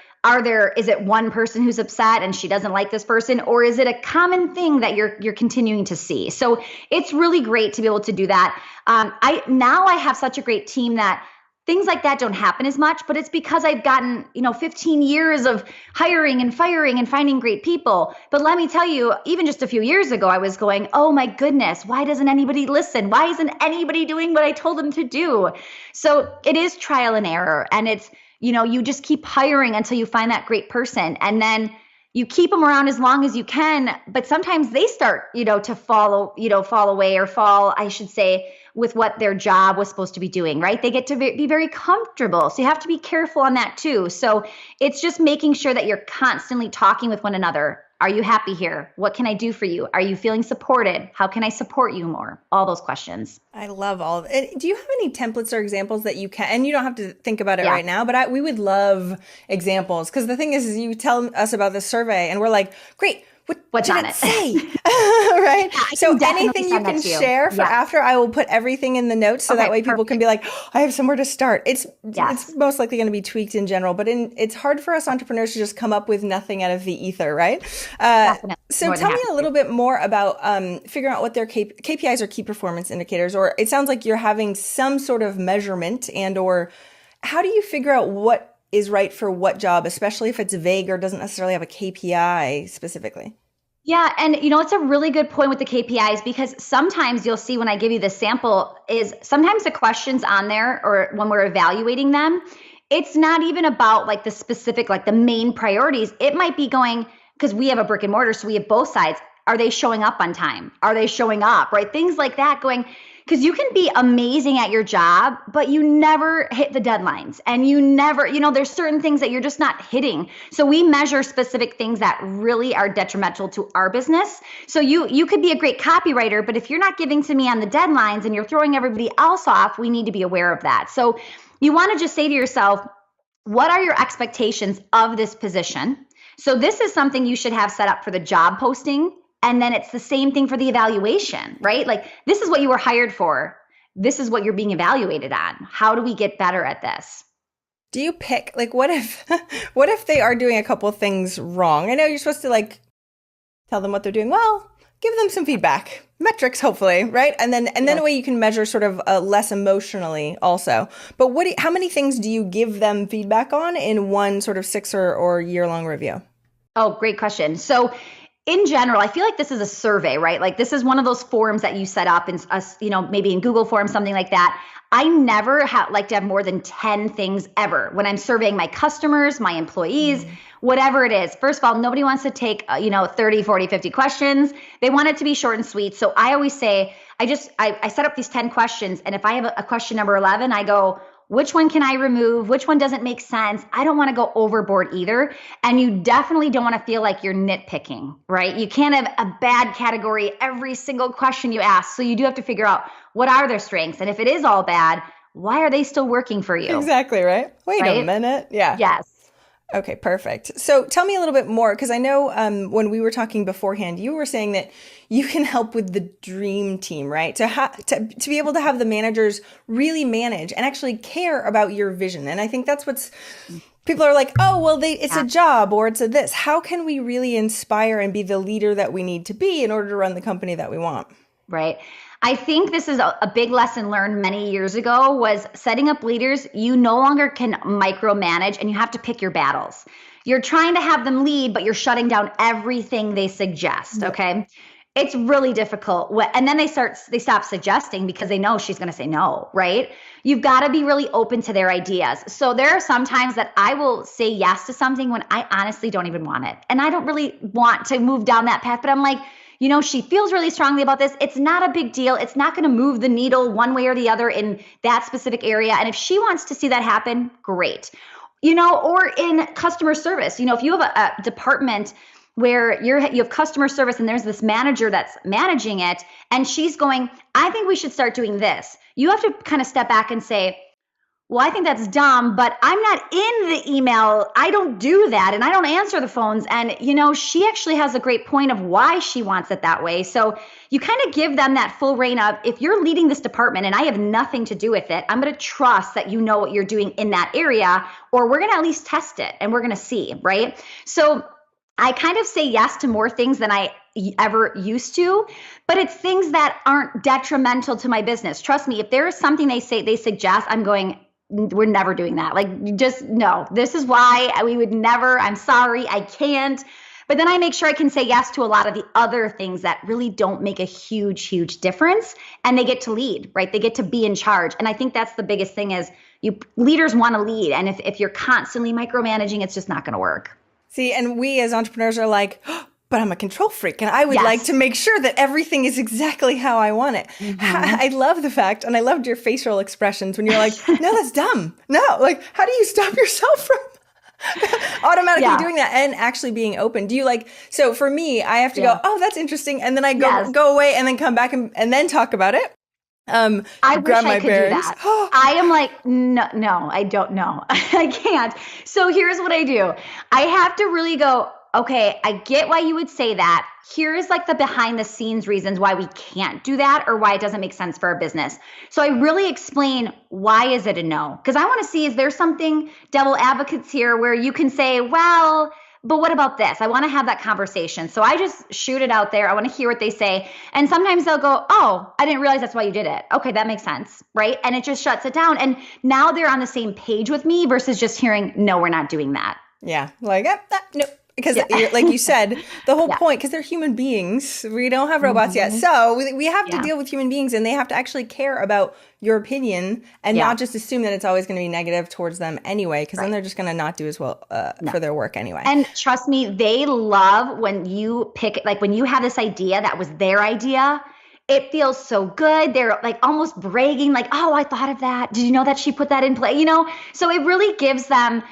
is it one person who's upset and she doesn't like this person, or is it a common thing that you're continuing to see? So it's really great to be able to do that. I have such a great team that things like that don't happen as much, but it's because I've gotten, 15 years of hiring and firing and finding great people. But let me tell you, even just a few years ago, I was going, oh my goodness, why doesn't anybody listen? Why isn't anybody doing what I told them to do? So it is trial and error. And it's, you just keep hiring until you find that great person. And then you keep them around as long as you can, but sometimes they start, to fall away or fall, I should say, with what their job was supposed to be doing, right? They get to be very comfortable. So you have to be careful on that too. So it's just making sure that you're constantly talking with one another. Are you happy here? What can I do for you? Are you feeling supported? How can I support you more? All those questions. I love all of it. Do you have any templates or examples that you can, and you don't have to think about it right now, but we would love examples. Because the thing is you tell us about this survey and we're like, great. What did it say? Right? Yeah, so anything you can share for after, I will put everything in the notes so that way people can be like, I have somewhere to start. It's most likely going to be tweaked in general, but it's hard for us entrepreneurs to just come up with nothing out of the ether, right? So tell me a little bit more about figuring out what their KPIs or key performance indicators, or it sounds like you're having some sort of measurement or how do you figure out what is right for what job, especially if it's vague or doesn't necessarily have a KPI specifically? Yeah. And, it's a really good point with the KPIs, because sometimes you'll see when I give you the sample is sometimes the questions on there, or when we're evaluating them, it's not even about like the specific, like the main priorities. It might be going, because we have a brick and mortar, so we have both sides. Are they showing up on time? Are they showing up? Right? Things like that going, because you can be amazing at your job, but you never hit the deadlines, and you never, there's certain things that you're just not hitting. So we measure specific things that really are detrimental to our business. So you could be a great copywriter, but if you're not giving to me on the deadlines and you're throwing everybody else off, we need to be aware of that. So you want to just say to yourself, what are your expectations of this position? So this is something you should have set up for the job posting. And then it's the same thing for the evaluation, right? Like, this is what you were hired for. This is what you're being evaluated on. How do we get better at this? Do you pick, like, what if they are doing a couple of things wrong? I know you're supposed to like tell them what they're doing. Well, give them some feedback, metrics, hopefully, right? And then a way you can measure sort of less emotionally also. But how many things do you give them feedback on in one sort of 6 or year-long review? Oh, great question. So in general, I feel like this is a survey, right? Like, this is one of those forms that you set up in maybe in Google Forms, something like that. I never like to have more than 10 things ever when I'm surveying my customers, my employees, whatever it is. First of all, nobody wants to take, 30, 40, 50 questions. They want it to be short and sweet. So I always say, I set up these 10 questions. And if I have a question number 11, I go, which one can I remove? Which one doesn't make sense? I don't want to go overboard either. And you definitely don't want to feel like you're nitpicking, right? You can't have a bad category every single question you ask. So you do have to figure out, what are their strengths? And if it is all bad, why are they still working for you? Exactly, right? Wait a minute. Yeah. Yes. Okay, perfect. So tell me a little bit more, because I know when we were talking beforehand, you were saying that you can help with the dream team, right? To be able to have the managers really manage and actually care about your vision. And I think that's what's, people are like, oh, well, it's a job or it's a this. How can we really inspire and be the leader that we need to be in order to run the company that we want? Right. I think this is a big lesson learned many years ago, was setting up leaders. You no longer can micromanage, and you have to pick your battles. You're trying to have them lead, but you're shutting down everything they suggest. Okay. It's really difficult. And then they stop suggesting because they know she's going to say no, right? You've got to be really open to their ideas. So there are some times that I will say yes to something when I honestly don't even want it. And I don't really want to move down that path, but I'm like, she feels really strongly about this. It's not a big deal. It's not going to move the needle one way or the other in that specific area. And if she wants to see that happen, great. Or in customer service, if you have a department where you have customer service and there's this manager that's managing it, and she's going, I think we should start doing this. You have to kind of step back and say, well, I think that's dumb, but I'm not in the email. I don't do that. And I don't answer the phones. And, she actually has a great point of why she wants it that way. So you kind of give them that full reign of, if you're leading this department and I have nothing to do with it, I'm going to trust that you know what you're doing in that area, or we're going to at least test it and we're going to see, right? So I kind of say yes to more things than I ever used to, but it's things that aren't detrimental to my business. Trust me, if there is something they suggest, I'm going, we're never doing that. Like, just no, this is why we would never, I'm sorry, I can't. But then I make sure I can say yes to a lot of the other things that really don't make a huge, huge difference. And they get to lead, right? They get to be in charge. And I think that's the biggest thing is leaders want to lead. And if you're constantly micromanaging, it's just not going to work. See, and we as entrepreneurs are like, oh, but I'm a control freak and I would like to make sure that everything is exactly how I want it. Mm-hmm. I love the fact, and I loved your facial expressions when you're like, no, that's dumb. No, like, how do you stop yourself from automatically doing that and actually being open? Do you so for me, I have to go, oh, that's interesting. And then I go away and then come back and then talk about it. I wish I could do that. I am like, no, I don't know. I can't. So here's what I do. I have to really go, okay, I get why you would say that. Here's the behind the scenes reasons why we can't do that or why it doesn't make sense for our business. So I really explain why is it a no? Because I want to see, is there something devil advocates here where you can say, well, but what about this? I want to have that conversation. So I just shoot it out there. I want to hear what they say. And sometimes they'll go, oh, I didn't realize that's why you did it. Okay, that makes sense, right? And it just shuts it down. And now they're on the same page with me versus just hearing, no, we're not doing that. Yeah, no. Because like you said, the whole point, because they're human beings. We don't have robots yet. So we have to deal with human beings and they have to actually care about your opinion and not just assume that it's always going to be negative towards them anyway, because then they're just going to not do as well for their work anyway. And trust me, they love when you pick, when you have this idea that was their idea. It feels so good. They're almost bragging, oh, I thought of that. Did you know that she put that in play? So it really gives them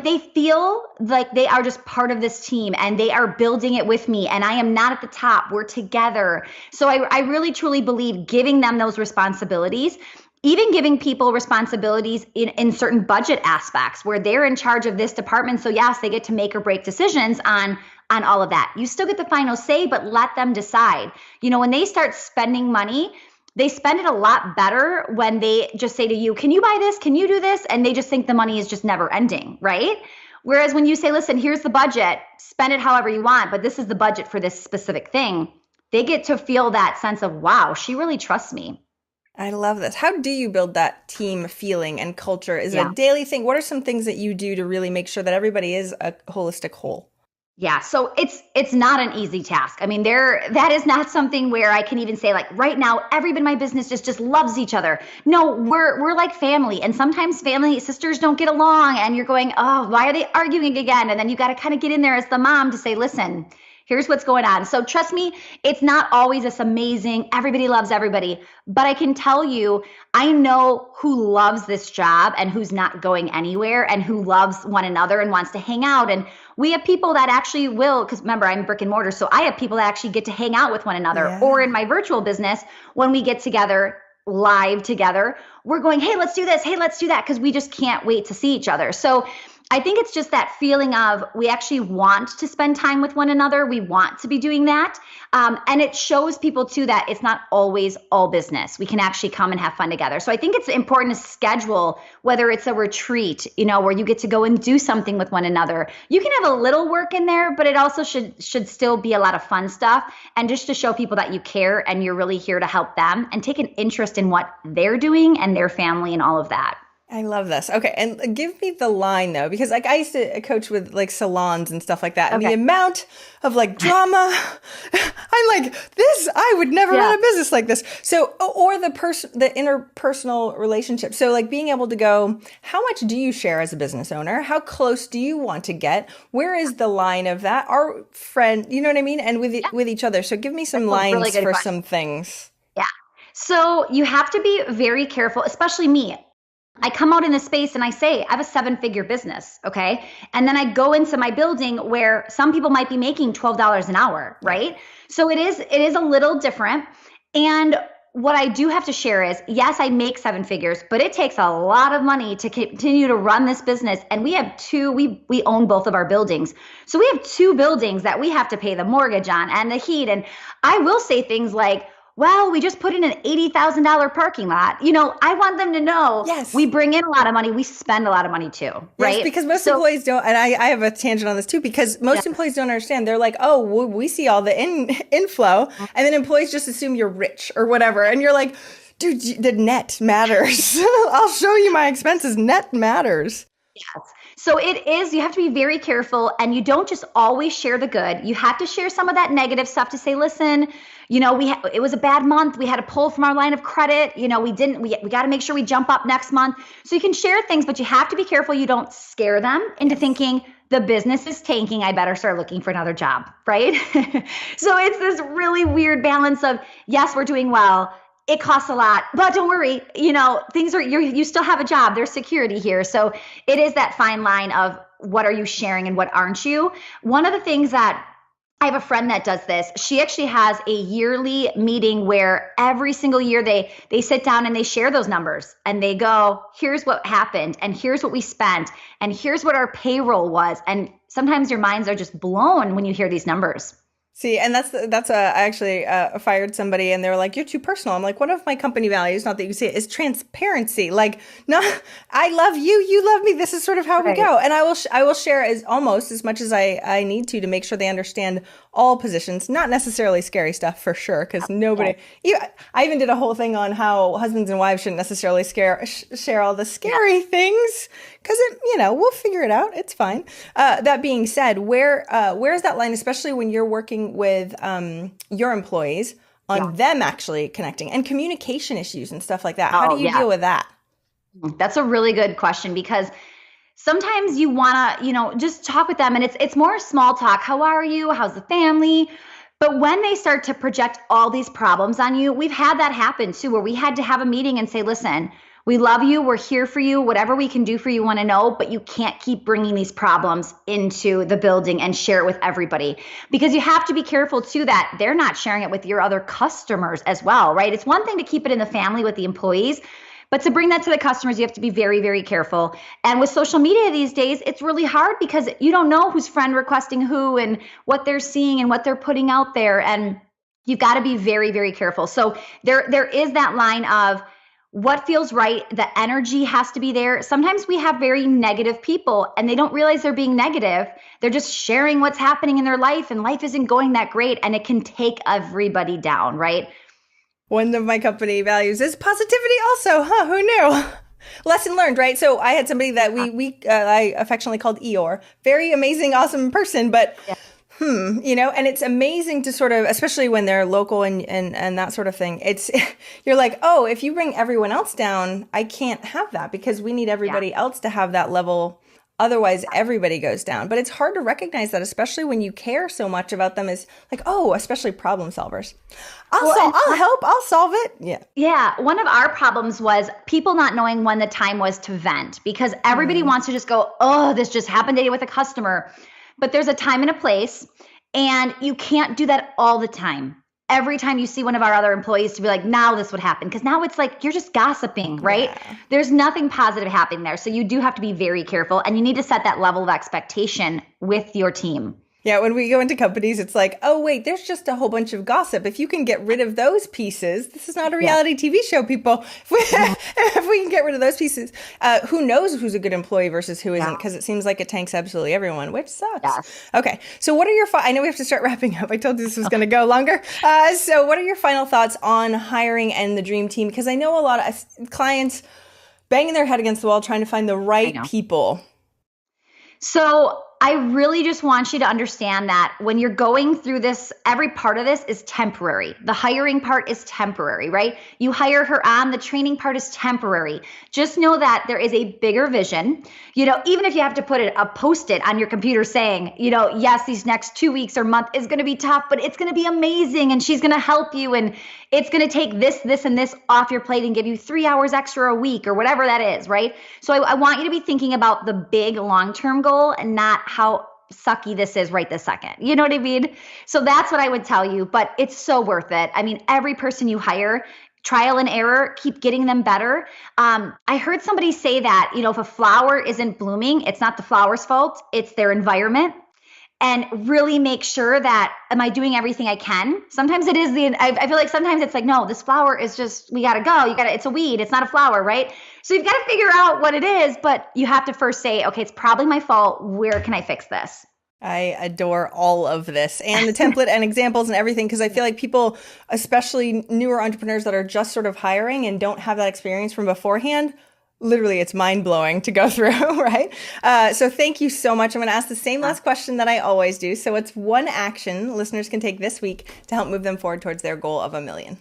they feel like they are just part of this team and they are building it with me and I am not at the top. We're together. So I really truly believe giving them those responsibilities, even giving people responsibilities in certain budget aspects where they're in charge of this department. So yes, they get to make or break decisions on all of that. You still get the final say, but let them decide. When they start spending money, they spend it a lot better when they just say to you, can you buy this? Can you do this? And they just think the money is just never ending, right? Whereas when you say, listen, here's the budget, spend it however you want, but this is the budget for this specific thing, they get to feel that sense of, wow, she really trusts me. I love this. How do you build that team feeling and culture? Is it a daily thing? What are some things that you do to really make sure that everybody is a holistic whole? Yeah. So it's not an easy task. I mean, that is not something where I can even say right now, everybody in my business just loves each other. No, we're like family. And sometimes family sisters don't get along and you're going, oh, why are they arguing again? And then you got to kind of get in there as the mom to say, listen, here's what's going on. So trust me, it's not always this amazing, everybody loves everybody, but I can tell you, I know who loves this job and who's not going anywhere and who loves one another and wants to hang out. And we have people that actually will, because remember, I'm brick and mortar. So I have people that actually get to hang out with one another or in my virtual business, when we get together live together, we're going, hey, let's do this. Hey, let's do that. Because we just can't wait to see each other. So I think it's just that feeling of we actually want to spend time with one another. We want to be doing that. And it shows people too that it's not always all business. We can actually come and have fun together. So I think it's important to schedule, whether it's a retreat, where you get to go and do something with one another. You can have a little work in there, but it also should still be a lot of fun stuff. And just to show people that you care and you're really here to help them and take an interest in what they're doing and their family and all of that. I love this. Okay. And give me the line though, because I used to coach with salons and stuff like that. And the amount of drama, I'm like, this, I would never run a business like this. So, or the interpersonal relationship. So being able to go, how much do you share as a business owner? How close do you want to get? Where is the line of that? Our friend, you know what I mean? And with each other. So give me some lines really for some things. Yeah. So you have to be very careful, especially me. I come out in this space and I say, I have a 7-figure business. Okay. And then I go into my building where some people might be making $12 an hour. Right. So it is a little different. And what I do have to share is, yes, I make 7 figures, but it takes a lot of money to continue to run this business. And we have we own both of our buildings. So we have 2 buildings that we have to pay the mortgage on and the heat. And I will say things like, well, we just put in an $80,000 parking lot. I want them to know, yes, we bring in a lot of money. We spend a lot of money too, right? Yes, because most employees don't, and I have a tangent on this too, because most employees don't understand. They're like, oh, we see all the inflow, and then employees just assume you're rich or whatever. And you're like, dude, the net matters. I'll show you my expenses. Net matters. Yes. So you have to be very careful, and you don't just always share the good. You have to share some of that negative stuff to say, listen, it was a bad month. We had to pull from our line of credit. We got to make sure we jump up next month. So you can share things, but you have to be careful you don't scare them into thinking the business is tanking. I better start looking for another job, right? So it's this really weird balance of, yes, we're doing well. It costs a lot, but don't worry, things are, you still have a job. There's security here. So it is that fine line of what are you sharing and what aren't you? One of the things that I have a friend that does this. She actually has a yearly meeting where every single year they sit down and they share those numbers and they go, here's what happened and here's what we spent and here's what our payroll was. And sometimes your minds are just blown when you hear these numbers. See, and I actually fired somebody and they were like, you're too personal. I'm like, one of my company values, not that you see it, is transparency. Like, no, I love you, you love me. This is sort of how we go. And I will share almost as much as I need to make sure they understand all positions, not necessarily scary stuff for sure, because nobody, I even did a whole thing on how husbands and wives shouldn't necessarily share all the scary things, because we'll figure it out. It's fine. That being said, where's that line, especially when you're working with your employees on them actually connecting and communication issues and stuff like that? How do you deal with that? That's a really good question, because sometimes you want to, just talk with them and it's more small talk. How are you? How's the family? But when they start to project all these problems on you, we've had that happen too, where we had to have a meeting and say, listen, we love you. We're here for you. Whatever we can do for you, want to know, but you can't keep bringing these problems into the building and share it with everybody, because you have to be careful too that they're not sharing it with your other customers as well, right? It's one thing to keep it in the family with the employees, but to bring that to the customers, you have to be very, very careful. And with social media these days, it's really hard because you don't know who's friend requesting who and what they're seeing and what they're putting out there. And you've got to be very, very careful. So there is that line of what feels right. The energy has to be there. Sometimes we have very negative people and they don't realize they're being negative. They're just sharing what's happening in their life, and life isn't going that great, and it can take everybody down, right? One of my company values is positivity also. Who knew? Lesson learned, right? So I had somebody that I affectionately called Eeyore. Very amazing, awesome person, but and it's amazing to sort of, especially when they're local and that sort of thing. You're like, oh, if you bring everyone else down, I can't have that, because we need everybody else to have that level. Otherwise, everybody goes down. But it's hard to recognize that, especially when you care so much about them, is like, oh, especially problem solvers. I'll help. I'll solve it. Yeah. Yeah. One of our problems was people not knowing when the time was to vent, because everybody wants to just go, oh, this just happened today with a customer. But there's a time and a place, and you can't do that all the time. Every time you see one of our other employees to be like, now this would happen. Because now it's like, you're just gossiping, right? Yeah. There's nothing positive happening there. So you do have to be very careful, and you need to set that level of expectation with your team. Yeah, when we go into companies, it's like, oh, wait, there's just a whole bunch of gossip. If you can get rid of those pieces, this is not a reality TV show, people. If we can get rid of those pieces, who knows who's a good employee versus who isn't, because it seems like it tanks absolutely everyone, which sucks. Yeah. Okay, so what are your I know we have to start wrapping up. I told you this was going to go longer. So what are your final thoughts on hiring and the dream team? Because I know a lot of clients banging their head against the wall trying to find the right people. So I really just want you to understand that when you're going through this, every part of this is temporary. The hiring part is temporary, right? You hire her on, the training part is temporary. Just know that there is a bigger vision. Even if you have to put a Post-it on your computer saying, yes, these next 2 weeks or month is going to be tough, but it's going to be amazing, and she's going to help you, and it's going to take this, this, and this off your plate and give you 3 hours extra a week or whatever that is, right? So I want you to be thinking about the big long-term goal and not how sucky this is right this second. You know what I mean? So that's what I would tell you, but it's so worth it. I mean, every person you hire, trial and error, keep getting them better. I heard somebody say that, if a flower isn't blooming, it's not the flower's fault, it's their environment. And really make sure that, am I doing everything I can? Sometimes it is I feel like sometimes it's like, no, this flower is just, we got to go. It's a weed. It's not a flower, right? So you've got to figure out what it is, but you have to first say, okay, it's probably my fault. Where can I fix this? I adore all of this and the template and examples and everything, because I feel like people, especially newer entrepreneurs that are just sort of hiring and don't have that experience from beforehand, literally, it's mind-blowing to go through, right? So thank you so much. I'm going to ask the same last question that I always do. So what's one action listeners can take this week to help move them forward towards their goal of $1 million?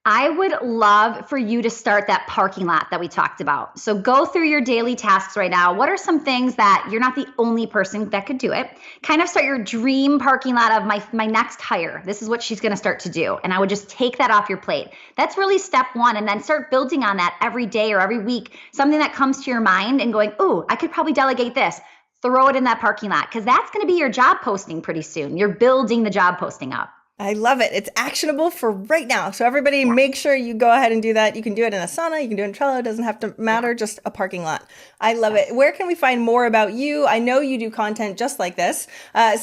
I would love for you to start that parking lot that we talked about. So go through your daily tasks right now. What are some things that you're not the only person that could do it? Kind of start your dream parking lot of my next hire. This is what she's going to start to do. And I would just take that off your plate. That's really step one. And then start building on that every day or every week. Something that comes to your mind and going, ooh, I could probably delegate this. Throw it in that parking lot, because that's going to be your job posting pretty soon. You're building the job posting up. I love it. It's actionable for right now. So everybody make sure you go ahead and do that. You can do it in Asana. You can do it in Trello. It doesn't have to matter. Just a parking lot. I love it. Where can we find more about you? I know you do content just like this.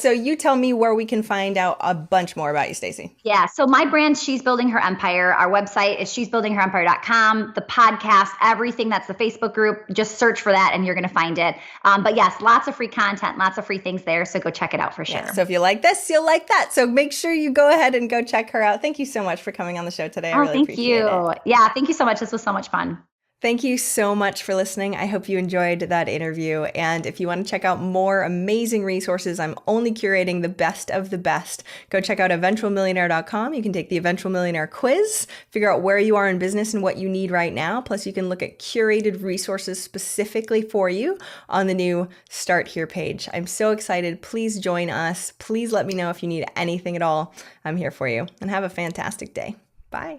So you tell me where we can find out a bunch more about you, Stacy. Yeah. So my brand, She's Building Her Empire. Our website is she'sbuildingherempire.com. The podcast, everything that's the Facebook group, just search for that and you're going to find it. But yes, lots of free content, lots of free things there. So go check it out for sure. Yeah, so if you like this, you'll like that. So make sure you go ahead and go check her out. Thank you so much for coming on the show today. I really appreciate it. Yeah, thank you so much. This was so much fun. Thank you so much for listening. I hope you enjoyed that interview. And if you want to check out more amazing resources, I'm only curating the best of the best. Go check out eventualmillionaire.com. You can take the Eventual Millionaire quiz, figure out where you are in business and what you need right now. Plus, you can look at curated resources specifically for you on the new Start Here page. I'm so excited. Please join us. Please let me know if you need anything at all. I'm here for you. And have a fantastic day. Bye.